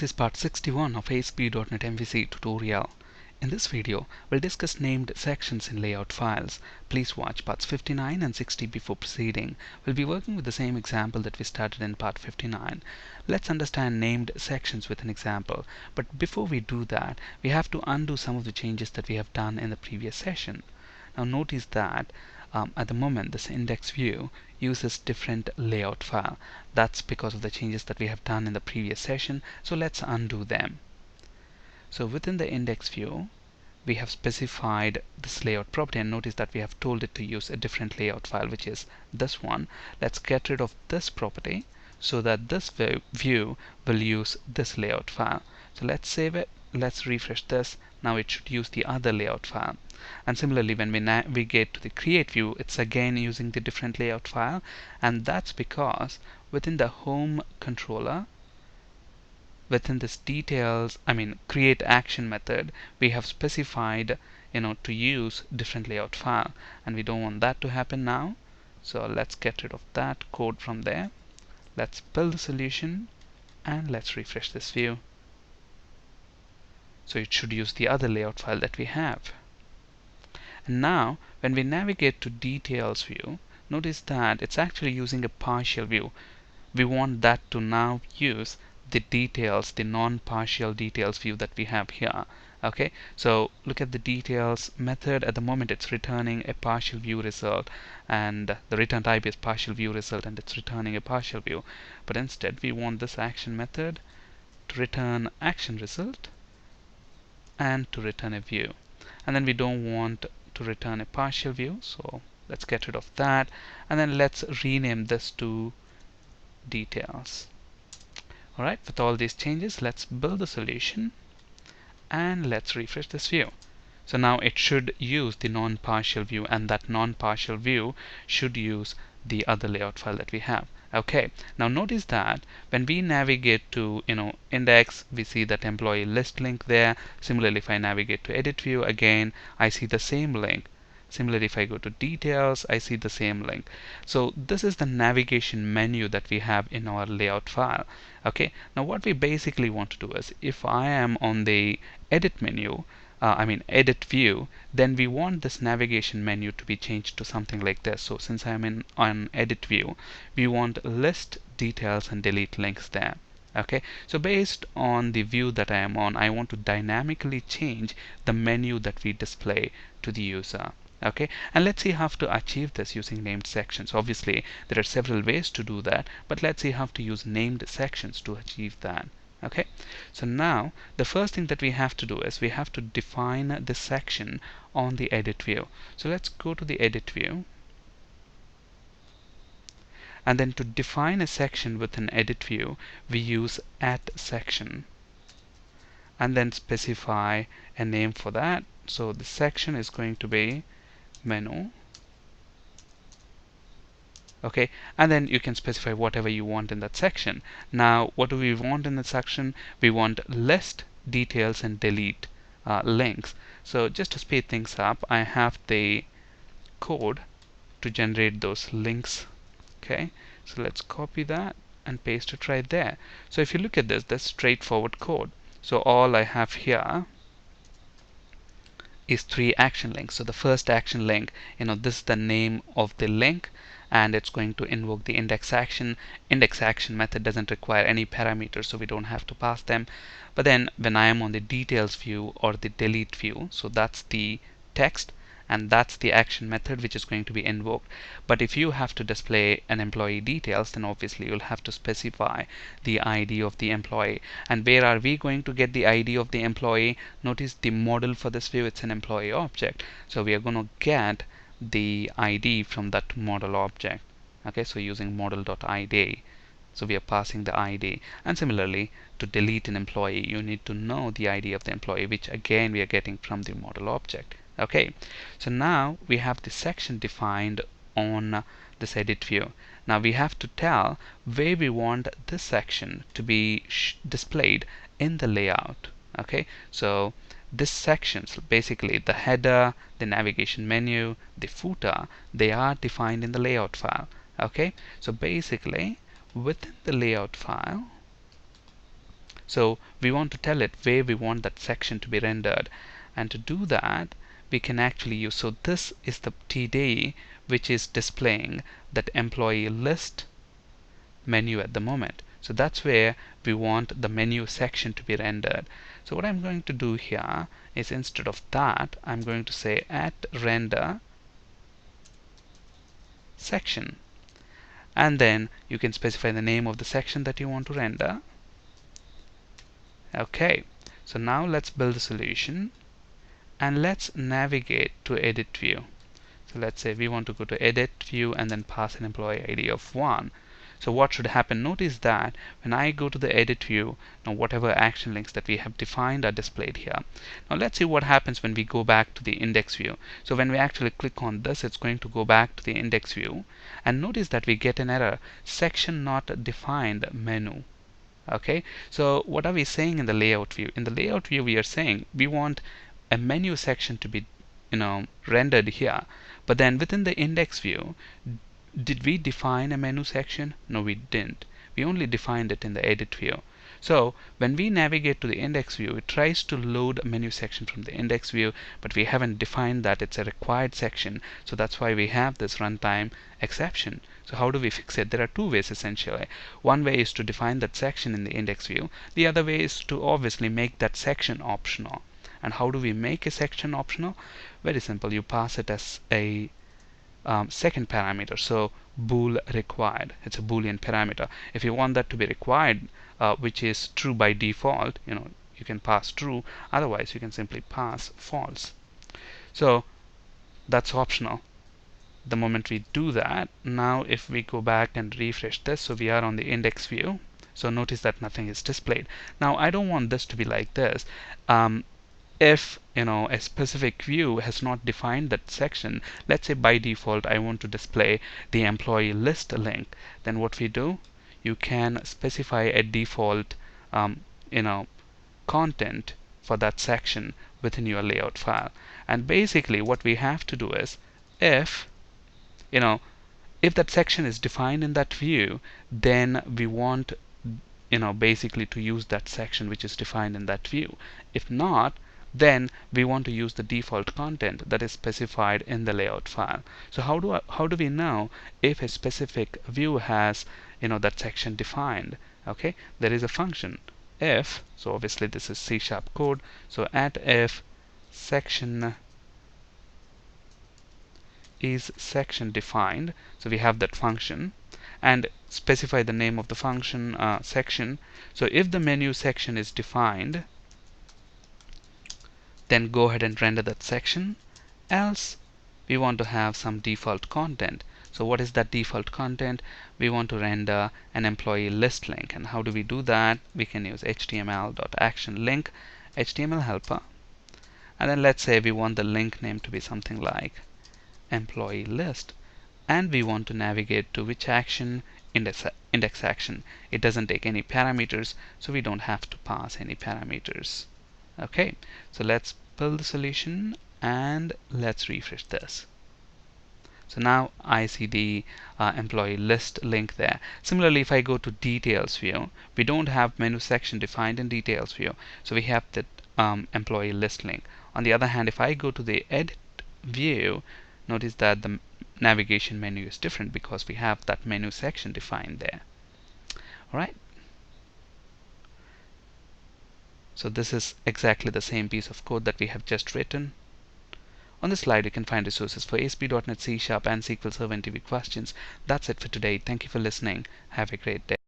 This is part 61 of ASP.NET MVC tutorial. In this video, we'll discuss named sections in layout files. Please watch parts 59 and 60 before proceeding. We'll be working with the same example that we started in part 59. Let's understand named sections with an example. But before we do that, we have to undo some of the changes that we have done in the previous session. Now notice that at the moment this index view uses different layout file. That's because of the changes that we have done in the previous session. So let's undo them. So within the index view, we have specified this layout property, and notice that we have told it to use a different layout file, which is this one. Let's get rid of this property so that this view will use this layout file. So let's save it. Let's refresh this. Now it should use the other layout file. And similarly, when we navigate to the create view, it's again using the different layout file, and that's because within the home controller, within this create action method, we have specified to use different layout file, and we don't want that to happen now. So let's get rid of that code from there. Let's build the solution and let's refresh this view. So it should use the other layout file that we have. And now when we navigate to details view, notice that it's actually using a partial view. We want that to now use the details, the non-partial details view that we have here. Okay, so look at the details method. At the moment it's returning a partial view result, and the return type is partial view result, and it's returning a partial view. But instead we want this action method to return action result and to return a view. And then we don't want to return a partial view, so let's get rid of that, and then let's rename this to details. Alright, with all these changes, let's build the solution and let's refresh this view. So now it should use the non-partial view, and that non-partial view should use the other layout file that we have. Okay, now notice that when we navigate to index, we see that employee list link there. Similarly, if I navigate to edit view, again I see the same link. Similarly, if I go to details, I see the same link. So this is the navigation menu that we have in our layout file. Okay, now what we basically want to do is, if I am on the edit menu, edit view, then we want this navigation menu to be changed to something like this. So since I'm on edit view, we want list, details, and delete links there. Okay, so based on the view that I am on, I want to dynamically change the menu that we display to the user. Okay, and let's see how to achieve this using named sections. Obviously there are several ways to do that, but let's see how to use named sections to achieve that. Okay, so now the first thing that we have to do is we have to define the section on the edit view. So let's go to the edit view, and then to define a section with an edit view, we use @section, and then specify a name for that. So the section is going to be menu. Okay, and then you can specify whatever you want in that section. Now what do we want in that section? We want list, details, and delete links. So just to speed things up, I have the code to generate those links. Okay, so let's copy that and paste it right there. So if you look at this, that's straightforward code. So all I have here is 3 action links. So the first action link, this is the name of the link, and it's going to invoke the index action. Index action method doesn't require any parameters, so we don't have to pass them. But then when I am on the details view or the delete view, so that's the text, and that's the action method which is going to be invoked. But if you have to display an employee details, then obviously you'll have to specify the ID of the employee. And where are we going to get the ID of the employee? Notice the model for this view, it's an employee object. So we are going to get the ID from that model object. Okay, so using model.id. So we are passing the ID. And similarly, to delete an employee, you need to know the ID of the employee, which again we are getting from the model object. Okay, so now we have the section defined on this edit view. Now we have to tell where we want this section to be displayed in the layout. Okay, so this section, so basically the header, the navigation menu, the footer, they are defined in the layout file. Okay, so basically within the layout file, So we want to tell it where we want that section to be rendered, and to do that we can actually use, so this is the TD which is displaying that employee list menu at the moment. So that's where we want the menu section to be rendered. So what I'm going to do here is, instead of that, I'm going to say at render section, and then you can specify the name of the section that you want to render. Okay, so now let's build the solution and let's navigate to edit view. So let's say we want to go to edit view and then pass an employee ID of 1. So what should happen? Notice that when I go to the edit view, now whatever action links that we have defined are displayed here. Now let's see what happens when we go back to the index view. So when we actually click on this, it's going to go back to the index view, and notice that we get an error, section not defined menu. Okay, so what are we saying in the layout view? In the layout view we are saying we want a menu section to be rendered here, but then within the index view, did we define a menu section? No, we didn't. We only defined it in the edit view. So when we navigate to the index view, it tries to load a menu section from the index view, but we haven't defined that it's a required section. So that's why we have this runtime exception. So how do we fix it? There are two ways essentially. One way is to define that section in the index view. The other way is to obviously make that section optional. And how do we make a section optional? Very simple. You pass it as a second parameter, so bool required. It's a boolean parameter. If you want that to be required, which is true by default, you can pass true. Otherwise you can simply pass false. So that's optional. The moment we do that, now if we go back and refresh this, so we are on the index view, so notice that nothing is displayed. Now I don't want this to be like this. If a specific view has not defined that section, let's say by default I want to display the employee list link, then what we do, you can specify a default content for that section within your layout file. And basically what we have to do is, if that section is defined in that view, then we want basically to use that section which is defined in that view. If not, then we want to use the default content that is specified in the layout file. So how do we know if a specific view has that section defined? Okay, there is a function if, so obviously this is C# code, so at if section is section defined, so we have that function, and specify the name of the function section. So if the menu section is defined, then go ahead and render that section. Else we want to have some default content. So what is that default content? We want to render an employee list link. And how do we do that? We can use html.actionLink HTML helper, and then let's say we want the link name to be something like employee list, and we want to navigate to which action? Index action. It doesn't take any parameters, so we don't have to pass any parameters. Okay, so let's build the solution and let's refresh this. So now I see the employee list link there. Similarly, if I go to details view, we don't have menu section defined in details view, so we have that employee list link. On the other hand, if I go to the edit view, notice that the navigation menu is different because we have that menu section defined there. Alright, so this is exactly the same piece of code that we have just written. On this slide you can find resources for ASP.NET C# and SQL Server interview questions. That's it for today. Thank you for listening. Have a great day.